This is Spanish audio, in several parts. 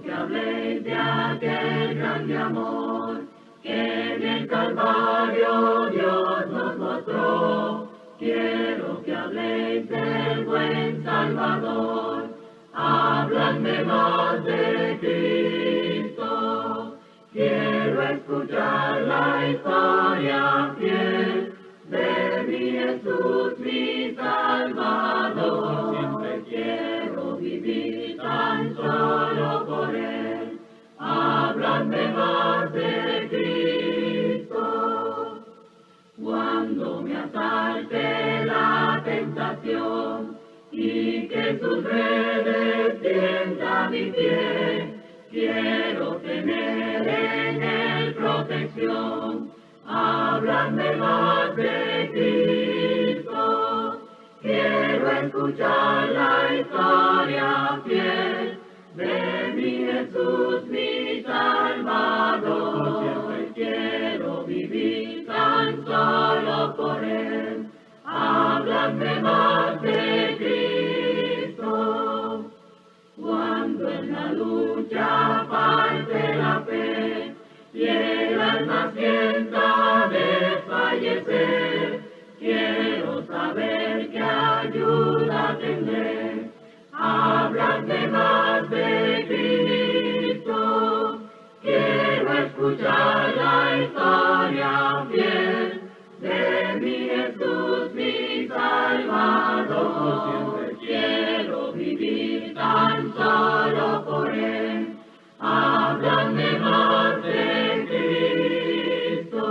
que habléis de aquel grande amor que en el Calvario Dios nos mostró. Quiero que habléis del buen Salvador, habladme más de Cristo. Quiero escuchar la historia fiel de mi Jesús, mi Salvador. Siempre quiero vivir tan solo por Él. Habladme más de Cristo. Cuando me asalte la tentación y que sus redes tienda mi pie, quiero tener en Él protección. Háblame más de Cristo. Quiero escuchar la historia fiel de mi Jesús, mi Salvador. Siempre quiero vivir tan solo por Él. Háblame más de Cristo. Cuando en la lucha falte la fe y el alma sienta desfallecer, quiero saber qué ayuda tendré. Háblame más de Cristo. Quiero escuchar la historia fiel de mi Jesús, mi Salvador. Siempre quiero vivir tan solo por Él. Háblame más de Cristo.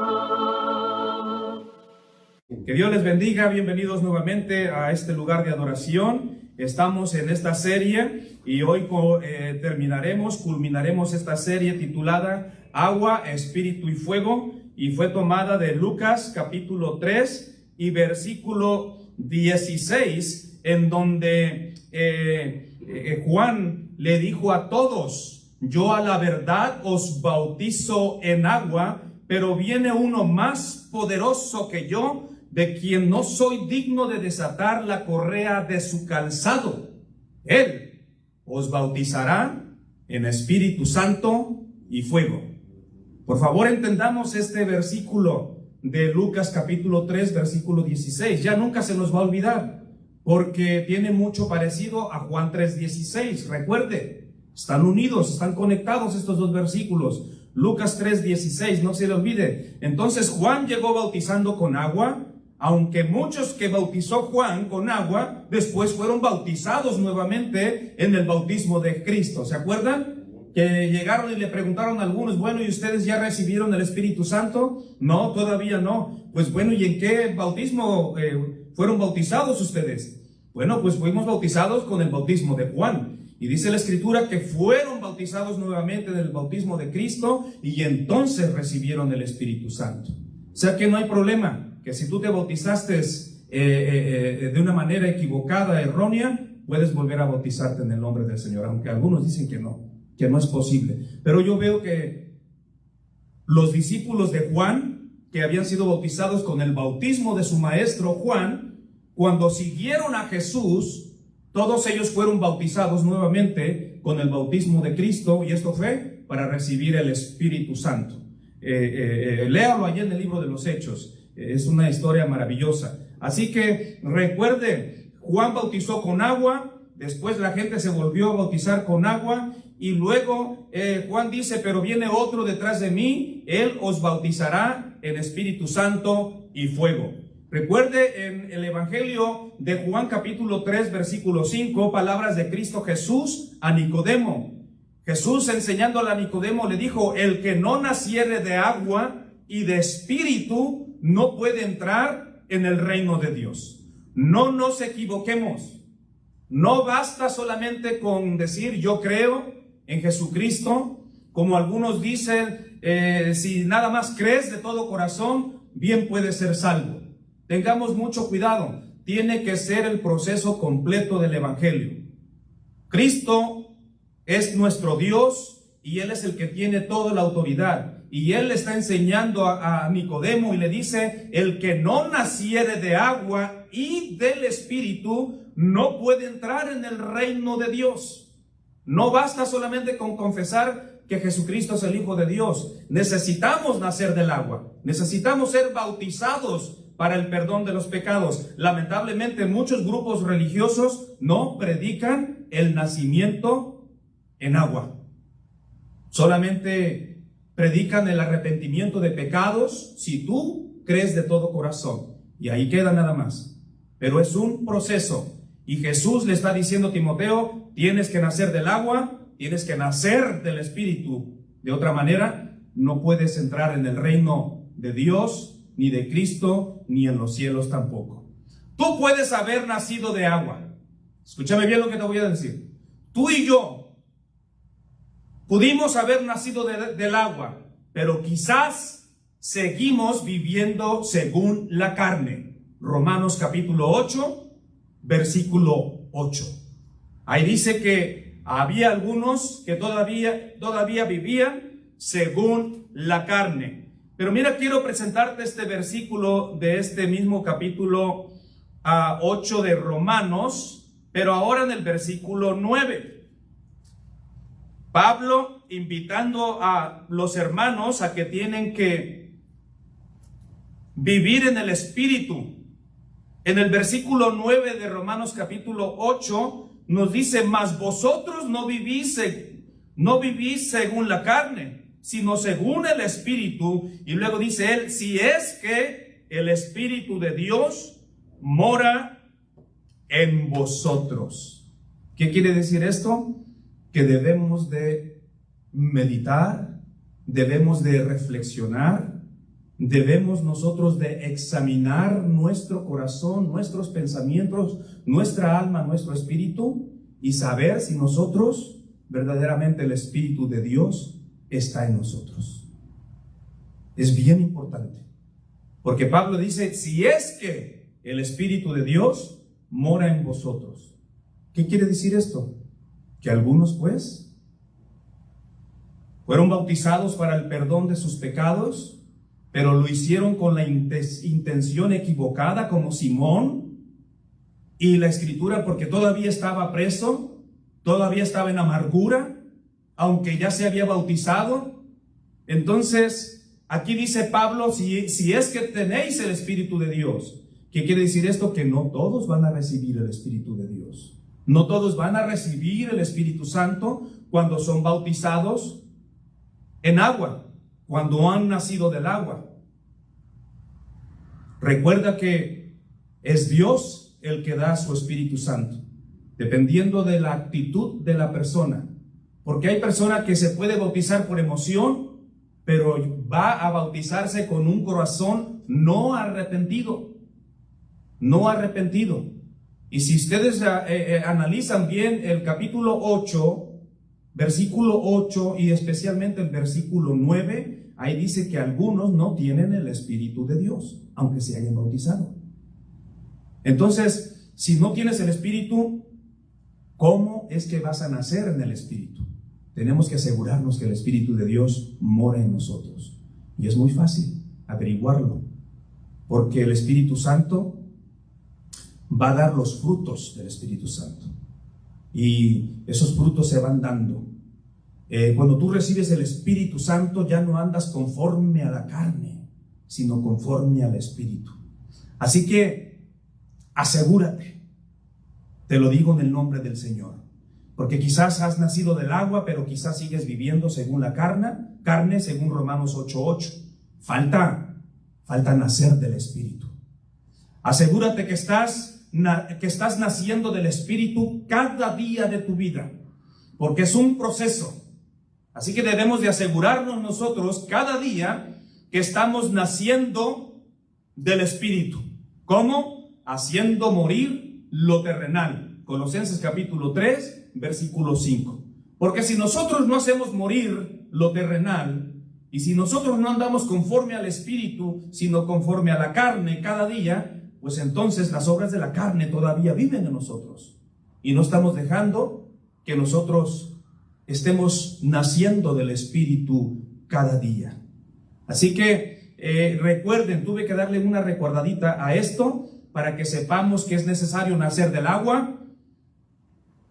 Que Dios les bendiga, bienvenidos nuevamente a este lugar de adoración. Estamos en esta serie y hoy culminaremos esta serie titulada Agua, Espíritu y Fuego, y fue tomada de Lucas capítulo 3 y versículo 16, en donde Juan le dijo a todos: yo a la verdad os bautizo en agua, pero viene uno más poderoso que yo, de quien no soy digno de desatar la correa de su calzado. Él os bautizará en Espíritu Santo y fuego. Por favor, entendamos este versículo de Lucas capítulo 3, versículo 16. Ya nunca se nos va a olvidar, porque tiene mucho parecido a Juan 3:16. Recuerde, están unidos, están conectados estos dos versículos. Lucas 3:16, no se le olvide. Entonces Juan llegó bautizando con agua, aunque muchos que bautizó Juan con agua, después fueron bautizados nuevamente en el bautismo de Cristo. ¿Se acuerdan? Que llegaron y le preguntaron a algunos: bueno, ¿y ustedes ya recibieron el Espíritu Santo? No, todavía no. Pues bueno, ¿y en qué bautismo fueron bautizados ustedes? Bueno, pues fuimos bautizados con el bautismo de Juan. Y dice la Escritura que fueron bautizados nuevamente del bautismo de Cristo y entonces recibieron el Espíritu Santo. O sea que no hay problema, que si tú te bautizaste de una manera equivocada, errónea, puedes volver a bautizarte en el nombre del Señor, aunque algunos dicen que no es posible. Pero yo veo que los discípulos de Juan, que habían sido bautizados con el bautismo de su maestro Juan, cuando siguieron a Jesús, todos ellos fueron bautizados nuevamente con el bautismo de Cristo, y esto fue para recibir el Espíritu Santo. Léalo allí en el libro de los Hechos. Es una historia maravillosa. Así que recuerde, Juan bautizó con agua, después la gente se volvió a bautizar con agua, y luego Juan dice: pero viene otro detrás de mí, él os bautizará en Espíritu Santo y fuego. Recuerde en el Evangelio de Juan capítulo 3 versículo 5, palabras de Cristo Jesús a Nicodemo. Jesús, enseñándole a Nicodemo, le dijo: el que no naciere de agua y de espíritu no puede entrar en el reino de Dios. No nos equivoquemos. No basta solamente con decir yo creo en Jesucristo, como algunos dicen. Si nada más crees de todo corazón, bien puedes ser salvo. Tengamos mucho cuidado. Tiene que ser el proceso completo del Evangelio. Cristo es nuestro Dios y Él es el que tiene toda la autoridad. Y Él le está enseñando a Nicodemo y le dice: el que no naciere de agua y del Espíritu no puede entrar en el reino de Dios. No basta solamente con confesar que Jesucristo es el Hijo de Dios. Necesitamos nacer del agua. Necesitamos ser bautizados para el perdón de los pecados. Lamentablemente, muchos grupos religiosos no predican el nacimiento en agua. Solamente predican el arrepentimiento de pecados si tú crees de todo corazón. Y ahí queda nada más. Pero es un proceso. Y Jesús le está diciendo a Timoteo, tienes que nacer del agua, tienes que nacer del Espíritu. De otra manera, no puedes entrar en el reino de Dios, ni de Cristo, ni en los cielos tampoco. Tú puedes haber nacido de agua. Escúchame bien lo que te voy a decir. Tú y yo pudimos haber nacido del agua, pero quizás seguimos viviendo según la carne. Romanos capítulo 8, versículo 8. Ahí dice que había algunos que todavía vivían según la carne. Pero mira, quiero presentarte este versículo de este mismo capítulo 8 de Romanos, pero ahora en el versículo 9. Pablo invitando a los hermanos a que tienen que vivir en el Espíritu. En el versículo 9 de Romanos capítulo 8 nos dice, mas vosotros no vivís según la carne, sino según el Espíritu. Y luego dice él, si es que el Espíritu de Dios mora en vosotros. ¿Qué quiere decir esto? Que debemos de meditar, debemos de reflexionar, debemos nosotros de examinar nuestro corazón, nuestros pensamientos, nuestra alma, nuestro espíritu, y saber si nosotros, verdaderamente el Espíritu de Dios está en nosotros. Es bien importante, porque Pablo dice, si es que el Espíritu de Dios mora en vosotros. ¿Qué quiere decir esto? Que algunos pues fueron bautizados para el perdón de sus pecados, pero lo hicieron con la intención equivocada, como Simón. Y la Escritura, porque todavía estaba preso, todavía estaba en amargura, aunque ya se había bautizado. Entonces, aquí dice Pablo, si es que tenéis el Espíritu de Dios. ¿Qué quiere decir esto? Que no todos van a recibir el Espíritu de Dios. No todos van a recibir el Espíritu Santo cuando son bautizados en agua, cuando han nacido del agua. Recuerda que es Dios el que da su Espíritu Santo, dependiendo de la actitud de la persona. Porque hay personas que se puede bautizar por emoción, pero va a bautizarse con un corazón no arrepentido. No arrepentido. Y si ustedes analizan bien el capítulo 8, versículo 8 y especialmente el versículo 9, ahí dice que algunos no tienen el Espíritu de Dios, aunque se hayan bautizado. Entonces, si no tienes el Espíritu, ¿cómo es que vas a nacer en el Espíritu? Tenemos que asegurarnos que el Espíritu de Dios mora en nosotros. Y es muy fácil averiguarlo, porque el Espíritu Santo va a dar los frutos del Espíritu Santo. Y esos frutos se van dando. Cuando tú recibes el Espíritu Santo, ya no andas conforme a la carne, sino conforme al Espíritu. Así que asegúrate, te lo digo en el nombre del Señor, porque quizás has nacido del agua, pero quizás sigues viviendo según la carne, según Romanos 8:8. Falta nacer del Espíritu. Asegúrate que estás naciendo del Espíritu cada día de tu vida, porque es un proceso. Así que debemos de asegurarnos nosotros cada día que estamos naciendo del Espíritu. ¿Cómo? Haciendo morir lo terrenal. Colosenses capítulo 3, versículo 5. Porque si nosotros no hacemos morir lo terrenal, y si nosotros no andamos conforme al Espíritu, sino conforme a la carne cada día, pues entonces las obras de la carne todavía viven en nosotros. Y no estamos dejando que nosotros estemos naciendo del Espíritu cada día. Así que recuerden, tuve que darle una recordadita a esto para que sepamos que es necesario nacer del agua,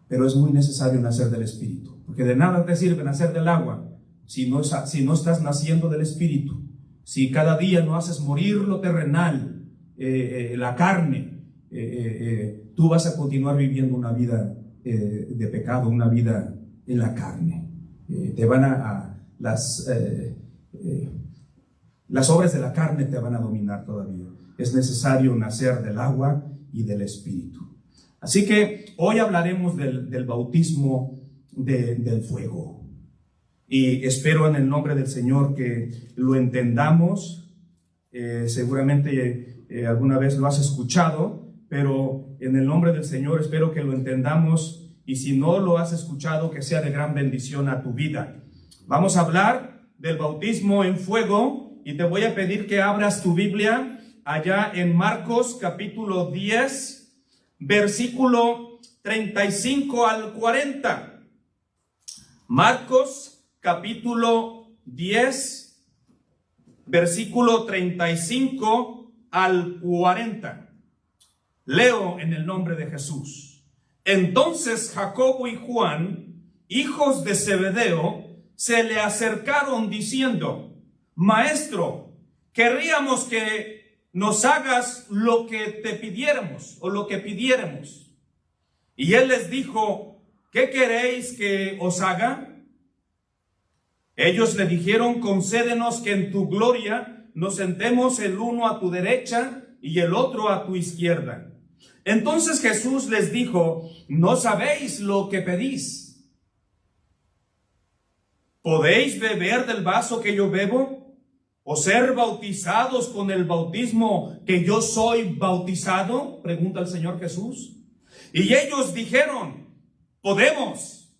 pero es muy necesario nacer del Espíritu, porque de nada te sirve nacer del agua si no estás naciendo del Espíritu. Si cada día no haces morir lo terrenal, la carne, tú vas a continuar viviendo una vida de pecado, una vida en la carne. Las obras de la carne te van a dominar todavía. Es necesario nacer del agua y del Espíritu. Así que hoy hablaremos del bautismo del fuego. Y espero en el nombre del Señor que lo entendamos. Seguramente alguna vez lo has escuchado, pero en el nombre del Señor espero que lo entendamos, y si no lo has escuchado, que sea de gran bendición a tu vida. Vamos a hablar del bautismo en fuego, y te voy a pedir que abras tu Biblia allá en Marcos capítulo 10, versículo 35 al 40. Marcos capítulo 10, versículo 35 al 40. Leo en el nombre de Jesús. Entonces Jacobo y Juan, hijos de Zebedeo, se le acercaron diciendo: Maestro, querríamos que nos hagas lo que te pidiéramos o lo que pidiéramos. Y él les dijo: ¿qué queréis que os haga? Ellos le dijeron: concédenos que en tu gloria nos sentemos el uno a tu derecha y el otro a tu izquierda. Entonces Jesús les dijo: no sabéis lo que pedís. ¿Podéis beber del vaso que yo bebo? ¿O ser bautizados con el bautismo que yo soy bautizado? Pregunta el Señor Jesús. Y ellos dijeron: podemos.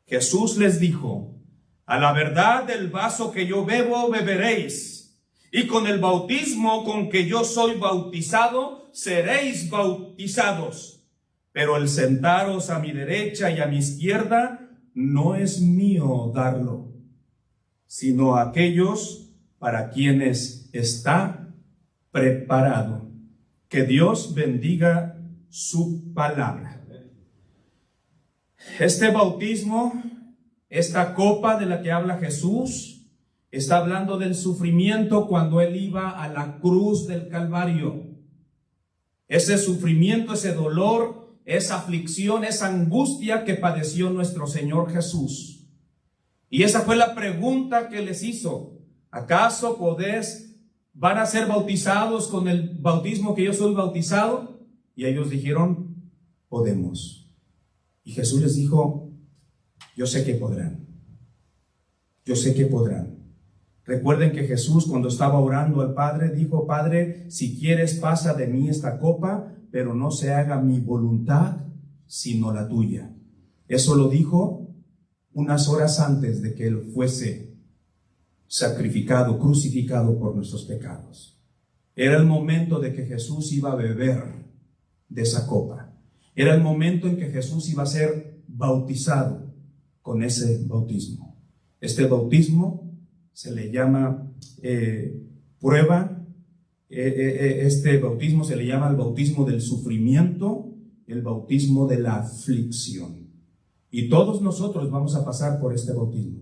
Jesús les dijo: a la verdad del vaso que yo bebo beberéis, y con el bautismo con que yo soy bautizado seréis bautizados. Pero el sentaros a mi derecha y a mi izquierda no es mío darlo, sino a aquellos para quienes está preparado. Que Dios bendiga su palabra. Este bautismo, esta copa de la que habla Jesús, está hablando del sufrimiento cuando Él iba a la cruz del Calvario. Ese sufrimiento, ese dolor, esa aflicción, esa angustia que padeció nuestro Señor Jesús. Y esa fue la pregunta que les hizo: ¿acaso van a ser bautizados con el bautismo que yo soy bautizado? Y ellos dijeron: podemos. Y Jesús les dijo: yo sé que podrán. Yo sé que podrán. Recuerden que Jesús, cuando estaba orando al Padre, dijo: Padre, si quieres, pasa de mí esta copa, pero no se haga mi voluntad, sino la tuya. Eso lo dijo unas horas antes de que Él fuese sacrificado, crucificado por nuestros pecados. Era el momento de que Jesús iba a beber de esa copa. Era el momento en que Jesús iba a ser bautizado con ese bautismo. Este bautismo se le llama prueba. Este bautismo se le llama el bautismo del sufrimiento, el bautismo de la aflicción. Y todos nosotros vamos a pasar por este bautismo.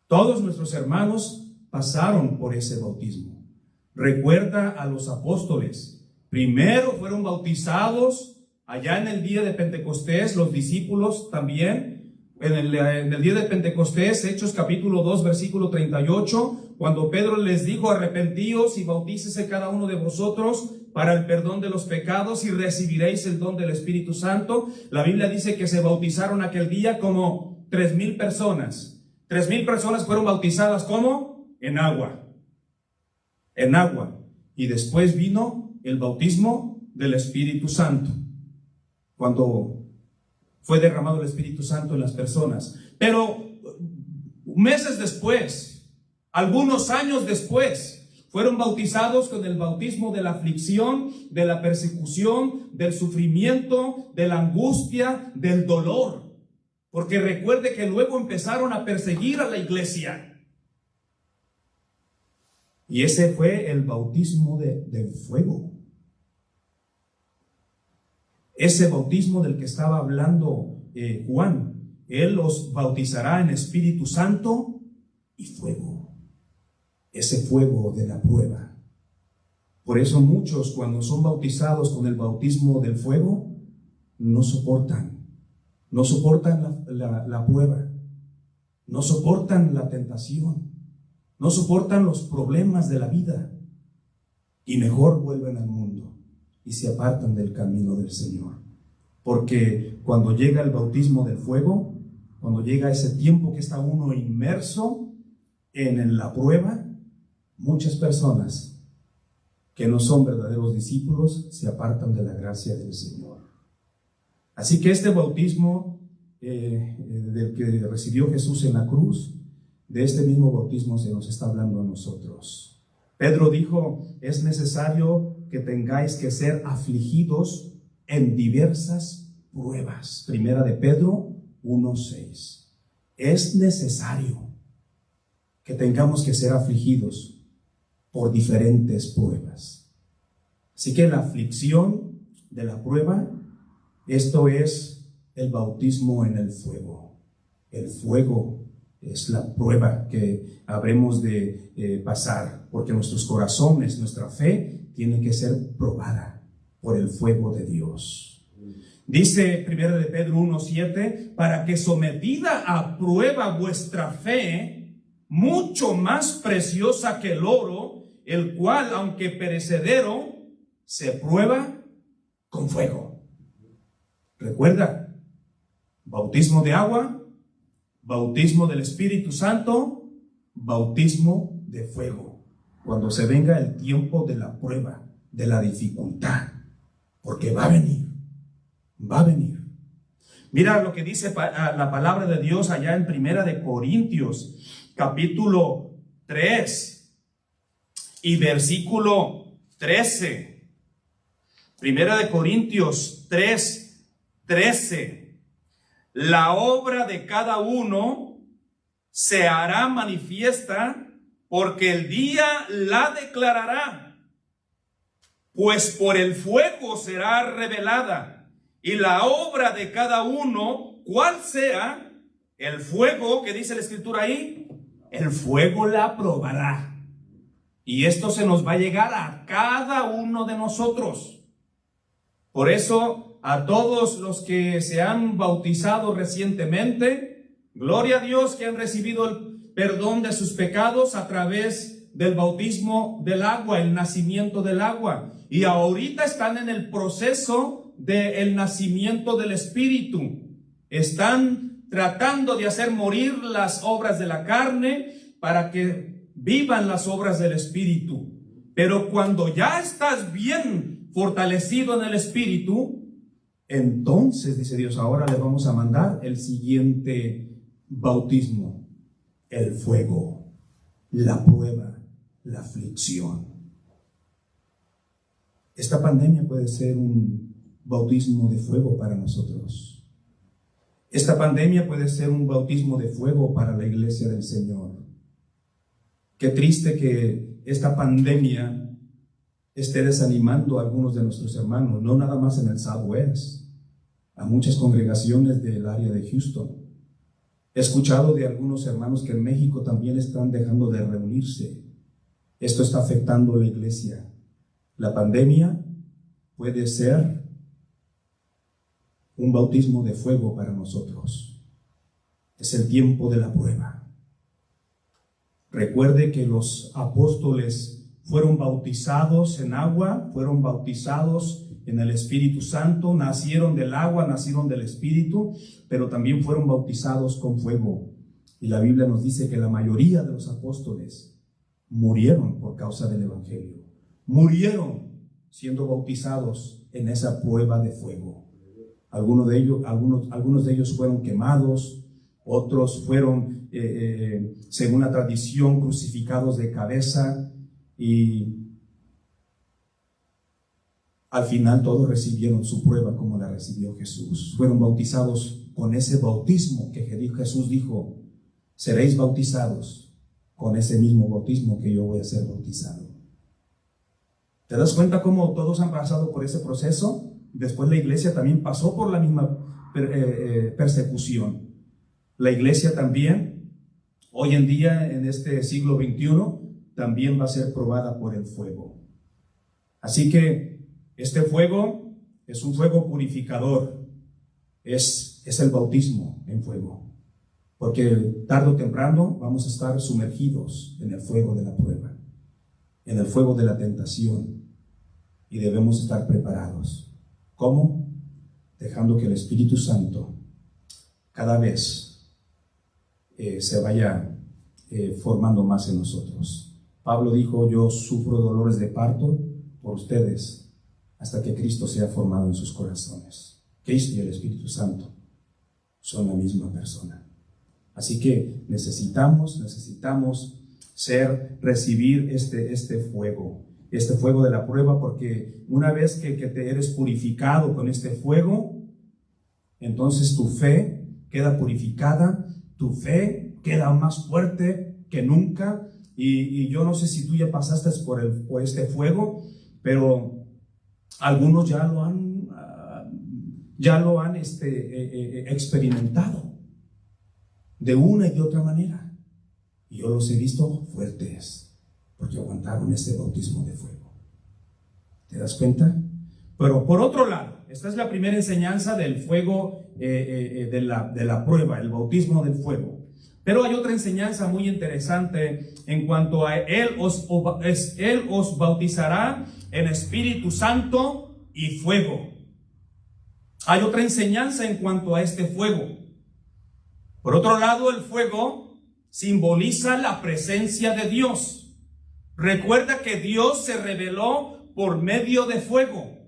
Todos nuestros hermanos pasaron por ese bautismo. Recuerda a los apóstoles. Primero fueron bautizados allá en el día de Pentecostés, los discípulos también. En el día de Pentecostés, Hechos capítulo 2, versículo 38, cuando Pedro les dijo: arrepentíos y bautícese cada uno de vosotros para el perdón de los pecados y recibiréis el don del Espíritu Santo. La Biblia dice que se bautizaron aquel día como 3,000 personas. 3,000 personas fueron bautizadas, ¿cómo? En agua. En agua. Y después vino el bautismo del Espíritu Santo, cuando fue derramado el Espíritu Santo en las personas. Pero meses después, algunos años después, fueron bautizados con el bautismo de la aflicción, de la persecución, del sufrimiento, de la angustia, del dolor. Porque recuerde que luego empezaron a perseguir a la iglesia. Y ese fue el bautismo de fuego. Ese bautismo del que estaba hablando Juan, Él los bautizará en Espíritu Santo y fuego. Ese fuego de la prueba. Por eso muchos, cuando son bautizados con el bautismo del fuego, no soportan la prueba, no soportan la tentación, no soportan los problemas de la vida y mejor vuelven al mundo y se apartan del camino del Señor. Porque cuando llega el bautismo del fuego, cuando llega ese tiempo que está uno inmerso en la prueba, muchas personas que no son verdaderos discípulos se apartan de la gracia del Señor. Así que este bautismo del que recibió Jesús en la cruz, de este mismo bautismo se nos está hablando a nosotros. Pedro dijo, es necesario que tengáis que ser afligidos en diversas pruebas. Primera de Pedro 1:6. Es necesario que tengamos que ser afligidos por diferentes pruebas. Así que la aflicción de la prueba, esto es el bautismo en el fuego. El fuego es la prueba que habremos de pasar, porque nuestros corazones, nuestra fe, tiene que ser probada por el fuego de Dios. Dice 1 de Pedro 1:7, para que sometida a prueba vuestra fe, mucho más preciosa que el oro, el cual, aunque perecedero, se prueba con fuego. Recuerda, bautismo de agua, bautismo del Espíritu Santo, bautismo de fuego. Cuando se venga el tiempo de la prueba, de la dificultad, porque va a venir, va a venir. Mira lo que dice la palabra de Dios allá en 1 de Corintios, capítulo 3 y versículo 13. 1 de Corintios 3:13. La obra de cada uno se hará manifiesta, porque el día la declarará, pues por el fuego será revelada, y la obra de cada uno, cual sea, el fuego, que dice la Escritura ahí, el fuego la probará. Y esto se nos va a llegar a cada uno de nosotros. Por eso, a todos los que se han bautizado recientemente, gloria a Dios que han recibido el perdón de sus pecados a través del bautismo del agua, el nacimiento del agua. Y ahorita están en el proceso del nacimiento del Espíritu. Están tratando de hacer morir las obras de la carne para que vivan las obras del Espíritu. Pero cuando ya estás bien fortalecido en el Espíritu, entonces, dice Dios, ahora le vamos a mandar el siguiente bautismo: el fuego, la prueba, la aflicción. Esta pandemia puede ser un bautismo de fuego para nosotros. Esta pandemia puede ser un bautismo de fuego para la iglesia del Señor. Qué triste que esta pandemia esté desanimando a algunos de nuestros hermanos, no nada más en el Southwest, a muchas congregaciones del área de Houston. He escuchado de algunos hermanos que en México también están dejando de reunirse. Esto está afectando a la iglesia. La pandemia puede ser un bautismo de fuego para nosotros. Es el tiempo de la prueba. Recuerde que los apóstoles fueron bautizados en agua, fueron bautizados en el Espíritu Santo, nacieron del agua, nacieron del Espíritu, pero también fueron bautizados con fuego. Y la Biblia nos dice que la mayoría de los apóstoles murieron por causa del Evangelio. Murieron siendo bautizados en esa prueba de fuego. Algunos de ellos fueron quemados, otros fueron, según la tradición, crucificados de cabeza. Y al final todos recibieron su prueba como la recibió Jesús. Fueron bautizados con ese bautismo que Jesús dijo: seréis bautizados con ese mismo bautismo que yo voy a ser bautizado. ¿Te das cuenta cómo todos han pasado por ese proceso? después la iglesia también pasó por la misma persecución. La iglesia también, hoy en día, en este siglo XXI, también va a ser probada por el fuego. Así que este fuego es un fuego purificador, es el bautismo en fuego, porque tarde o temprano vamos a estar sumergidos en el fuego de la prueba, en el fuego de la tentación, y debemos estar preparados. ¿Cómo? Dejando que el Espíritu Santo cada vez se vaya formando más en nosotros. Pablo dijo: yo sufro dolores de parto por ustedes hasta que Cristo sea formado en sus corazones. Cristo y el Espíritu Santo son la misma persona. Así que necesitamos recibir este fuego de la prueba, porque una vez que te eres purificado con este fuego, entonces tu fe queda purificada, tu fe queda más fuerte que nunca. Y yo no sé si tú ya pasaste por este fuego, pero algunos ya lo han experimentado de una y de otra manera. Y yo los he visto fuertes, porque aguantaron ese bautismo de fuego. ¿Te das cuenta? Pero por otro lado, esta es la primera enseñanza del fuego, de la prueba, el bautismo del fuego. Pero hay otra enseñanza muy interesante en cuanto a Él os bautizará en Espíritu Santo y fuego. Hay otra enseñanza en cuanto a este fuego. Por otro lado, el fuego simboliza la presencia de Dios. Recuerda que Dios se reveló por medio de fuego.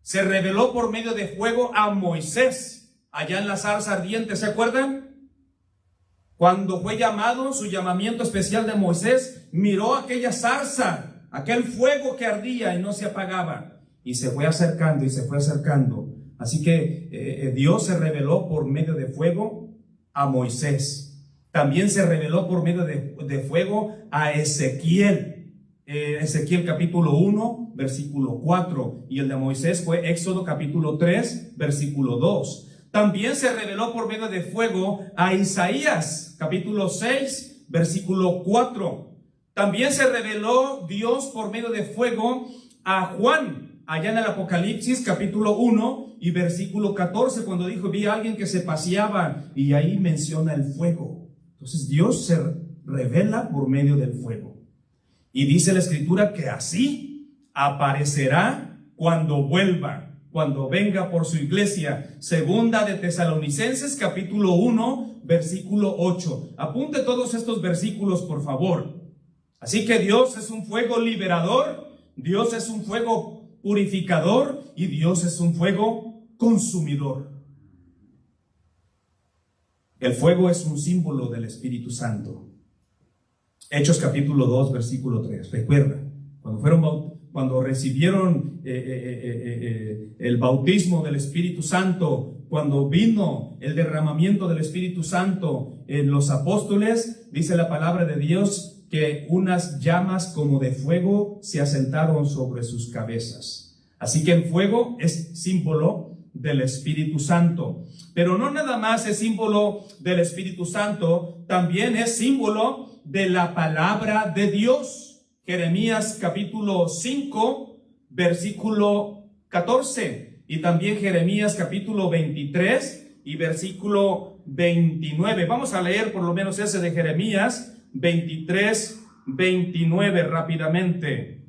Se reveló por medio de fuego a Moisés, allá en la zarza ardiente, ¿se acuerdan? Cuando fue llamado, su llamamiento especial de Moisés, miró aquella zarza, aquel fuego que ardía y no se apagaba, y se fue acercando y se fue acercando. Así que Dios se reveló por medio de fuego a Moisés. También se reveló por medio de fuego a Ezequiel. Ezequiel capítulo 1, versículo 4, y el de Moisés fue Éxodo capítulo 3, versículo 2. También se reveló por medio de fuego a Isaías, capítulo 6, versículo 4. También se reveló Dios por medio de fuego a Juan, allá en el Apocalipsis, capítulo 1 y versículo 14, cuando dijo: vi a alguien que se paseaba, y ahí menciona el fuego. Entonces Dios se revela por medio del fuego. Y dice la Escritura que así aparecerá cuando venga por su iglesia. Segunda de Tesalonicenses capítulo 1 versículo 8. Apunte todos estos versículos, por favor. Así que Dios es un fuego liberador, Dios es un fuego purificador y Dios es un fuego consumidor. El fuego es un símbolo del Espíritu Santo. Hechos capítulo 2 versículo 3. Recuerda, cuando recibieron el bautismo del Espíritu Santo, cuando vino el derramamiento del Espíritu Santo en los apóstoles, dice la palabra de Dios que unas llamas como de fuego se asentaron sobre sus cabezas. Así que el fuego es símbolo del Espíritu Santo. Pero no nada más es símbolo del Espíritu Santo, también es símbolo de la palabra de Dios. Jeremías capítulo 5, versículo 14, y también Jeremías capítulo 23 y versículo 29. Vamos a leer por lo menos ese de Jeremías 23, 29 rápidamente.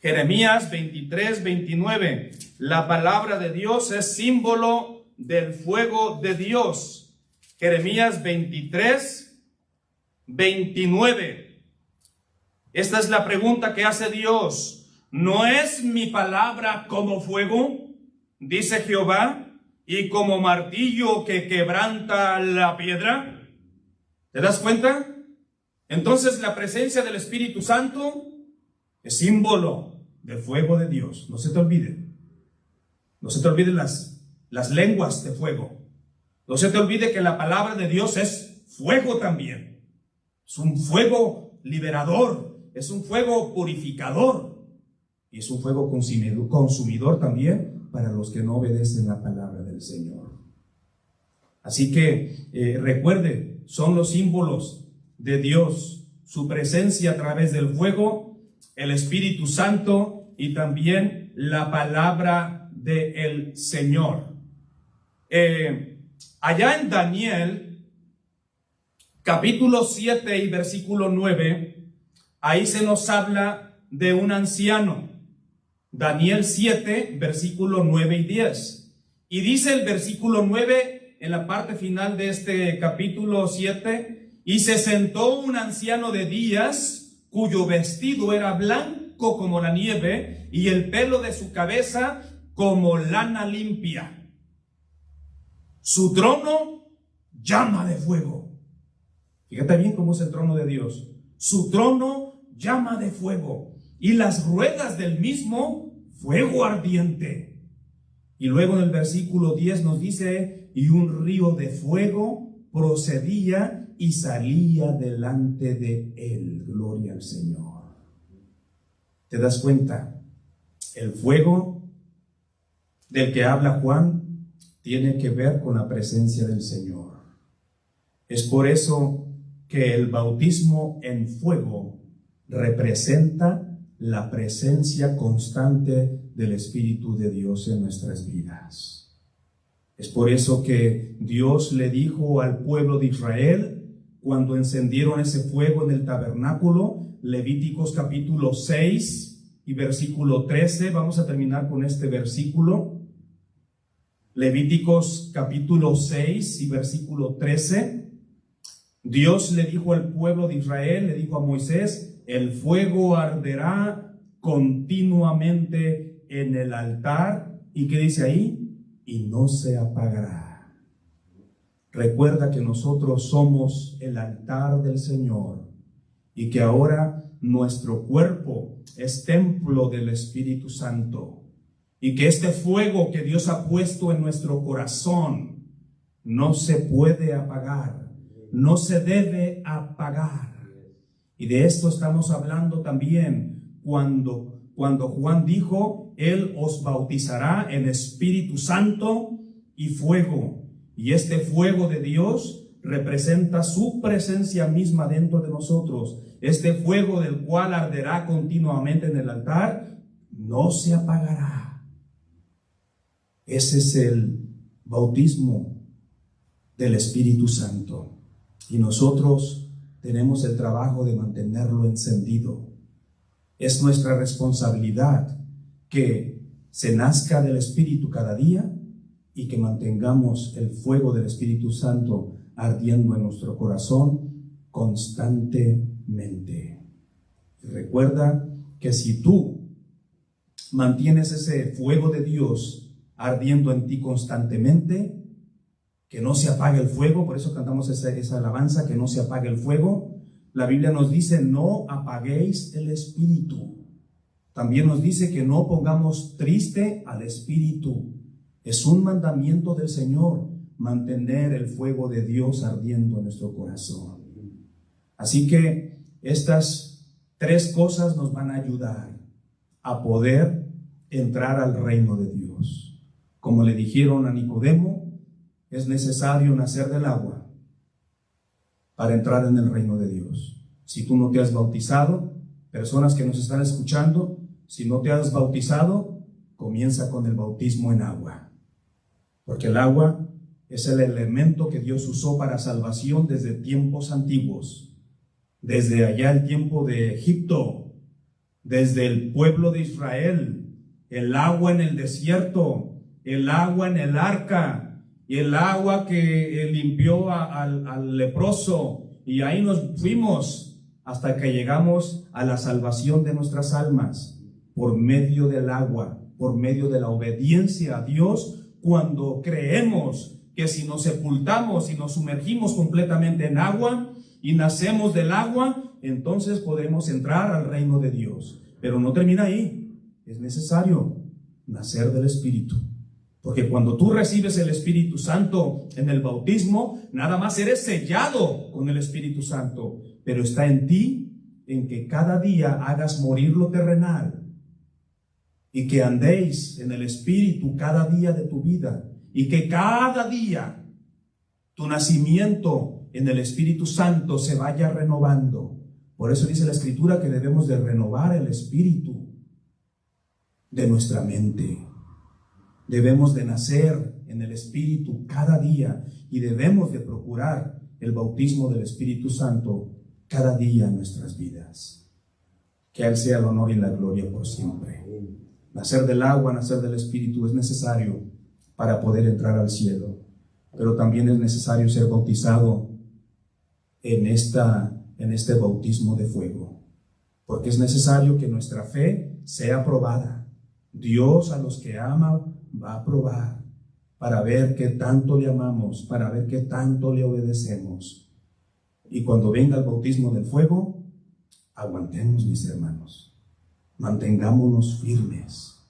Jeremías 23, 29. La palabra de Dios es símbolo del fuego de Dios. Jeremías 23, 29. Esta es la pregunta que hace Dios. ¿No es mi palabra como fuego, dice Jehová, y como martillo que quebranta la piedra? ¿Te das cuenta? Entonces la presencia del Espíritu Santo es símbolo del fuego de Dios. No se te olvide. No se te olviden las lenguas de fuego. No se te olvide que la palabra de Dios es fuego también. Es un fuego liberador. Es un fuego purificador y es un fuego consumidor también, para los que no obedecen la palabra del Señor. Así que recuerde, son los símbolos de Dios, su presencia a través del fuego, el Espíritu Santo y también la palabra del Señor. Allá en Daniel, capítulo 7 y versículo 9, ahí se nos habla de un anciano. Daniel 7, versículo 9 y 10. Y dice el versículo 9 en la parte final de este capítulo 7, y se sentó un anciano de días, cuyo vestido era blanco como la nieve, y el pelo de su cabeza como lana limpia. Su trono llama de fuego. Fíjate bien cómo es el trono de Dios. Su trono llama de fuego, y las ruedas del mismo fuego ardiente. Y luego en el versículo 10 nos dice, y un río de fuego procedía y salía delante de él. Gloria al Señor. ¿Te das cuenta? El fuego del que habla Juan tiene que ver con la presencia del Señor. Es por eso que el bautismo en fuego representa la presencia constante del Espíritu de Dios en nuestras vidas. Es por eso que Dios le dijo al pueblo de Israel, cuando encendieron ese fuego en el tabernáculo, Levíticos capítulo 6 y versículo 13, vamos a terminar con este versículo. Levíticos capítulo 6 y versículo 13, Dios le dijo al pueblo de Israel, le dijo a Moisés, el fuego arderá continuamente en el altar. ¿Y qué dice ahí? Y no se apagará. Recuerda que nosotros somos el altar del Señor y que ahora nuestro cuerpo es templo del Espíritu Santo y que este fuego que Dios ha puesto en nuestro corazón no se puede apagar, no se debe apagar. Y de esto estamos hablando también cuando Juan dijo, Él os bautizará en Espíritu Santo y fuego. Y este fuego de Dios representa su presencia misma dentro de nosotros. Este fuego del cual arderá continuamente en el altar, no se apagará. Ese es el bautismo del Espíritu Santo. Y nosotros tenemos el trabajo de mantenerlo encendido. Es nuestra responsabilidad que se nazca del Espíritu cada día y que mantengamos el fuego del Espíritu Santo ardiendo en nuestro corazón constantemente. Y recuerda que si tú mantienes ese fuego de Dios ardiendo en ti constantemente, que no se apague el fuego, por eso cantamos esa alabanza, que no se apague el fuego. La Biblia nos dice, no apaguéis el Espíritu. También nos dice que no pongamos triste al Espíritu. Es un mandamiento del Señor, mantener el fuego de Dios ardiendo en nuestro corazón. Así que estas tres cosas nos van a ayudar a poder entrar al reino de Dios. Como le dijeron a Nicodemo, es necesario nacer del agua para entrar en el reino de Dios. Si tú no te has bautizado, personas que nos están escuchando, si no te has bautizado, comienza con el bautismo en agua. Porque el agua es el elemento que Dios usó para salvación desde tiempos antiguos. Desde allá el tiempo de Egipto, desde el pueblo de Israel, el agua en el desierto, el agua en el arca, y el agua que limpió al leproso, y ahí nos fuimos hasta que llegamos a la salvación de nuestras almas, por medio del agua, por medio de la obediencia a Dios, cuando creemos que si nos sepultamos y nos sumergimos completamente en agua y nacemos del agua, entonces podemos entrar al reino de Dios. Pero no termina ahí, es necesario nacer del Espíritu. Porque cuando tú recibes el Espíritu Santo en el bautismo, nada más eres sellado con el Espíritu Santo, pero está en ti, en que cada día hagas morir lo terrenal y que andéis en el Espíritu cada día de tu vida, y que cada día tu nacimiento en el Espíritu Santo se vaya renovando. Por eso dice la Escritura que debemos de renovar el espíritu de nuestra mente. Debemos de nacer en el Espíritu cada día y debemos de procurar el bautismo del Espíritu Santo cada día en nuestras vidas. Que a Él sea el honor y la gloria por siempre. Nacer del agua, nacer del Espíritu es necesario para poder entrar al cielo, pero también es necesario ser bautizado en este bautismo de fuego, porque es necesario que nuestra fe sea probada. Dios a los que ama va a probar para ver qué tanto le amamos, para ver qué tanto le obedecemos. Y cuando venga el bautismo del fuego, aguantemos, mis hermanos, mantengámonos firmes.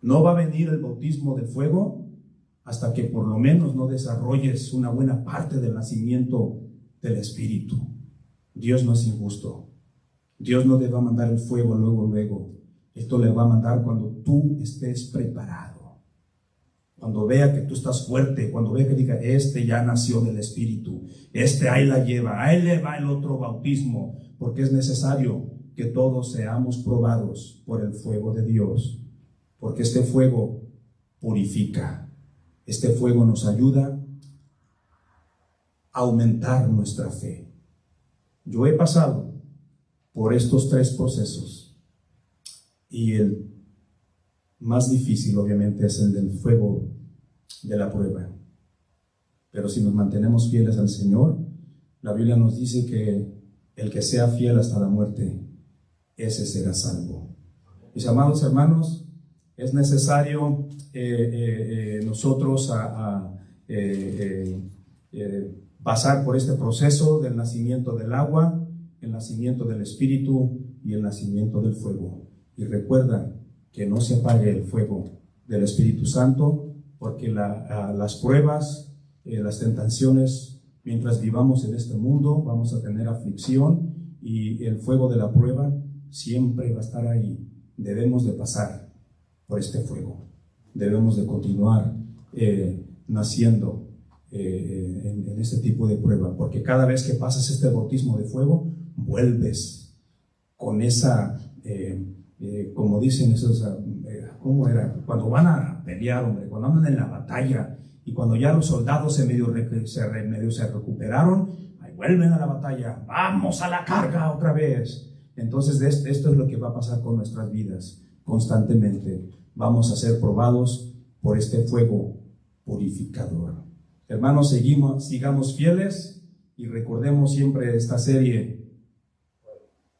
No va a venir el bautismo del fuego hasta que por lo menos no desarrolles una buena parte del nacimiento del Espíritu. Dios no es injusto. Dios no le va a mandar el fuego luego. Esto le va a mandar cuando tú estés preparado. Cuando vea que tú estás fuerte, cuando vea que diga, este ya nació del Espíritu, este ahí la lleva, ahí le va el otro bautismo, porque es necesario que todos seamos probados por el fuego de Dios, porque este fuego purifica. Este fuego nos ayuda a aumentar nuestra fe. Yo he pasado por estos 3 procesos y el más difícil obviamente es el del fuego de la prueba. Pero si nos mantenemos fieles al Señor, la Biblia nos dice que el que sea fiel hasta la muerte, ese será salvo. Mis amados hermanos, es necesario nosotros pasar por este proceso del nacimiento del agua, el nacimiento del Espíritu y el nacimiento del fuego. Y recuerda que no se apague el fuego del Espíritu Santo, porque las pruebas, las tentaciones, mientras vivamos en este mundo, vamos a tener aflicción, y el fuego de la prueba siempre va a estar ahí. Debemos de pasar por este fuego. Debemos de continuar naciendo en este tipo de prueba, porque cada vez que pasas este bautismo de fuego, vuelves con esa, como dicen esos, ¿cómo era? Cuando van a pelear, hombre, cuando andan en la batalla, y cuando ya los soldados medio se recuperaron, ahí vuelven a la batalla, vamos a la carga otra vez. Entonces esto es lo que va a pasar con nuestras vidas. Constantemente vamos a ser probados por este fuego purificador. Hermanos, sigamos fieles y recordemos siempre esta serie: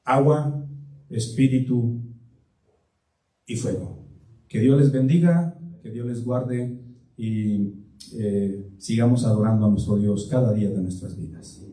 agua, espíritu y fuego. Que Dios les bendiga, que Dios les guarde y sigamos adorando a nuestro Dios cada día de nuestras vidas.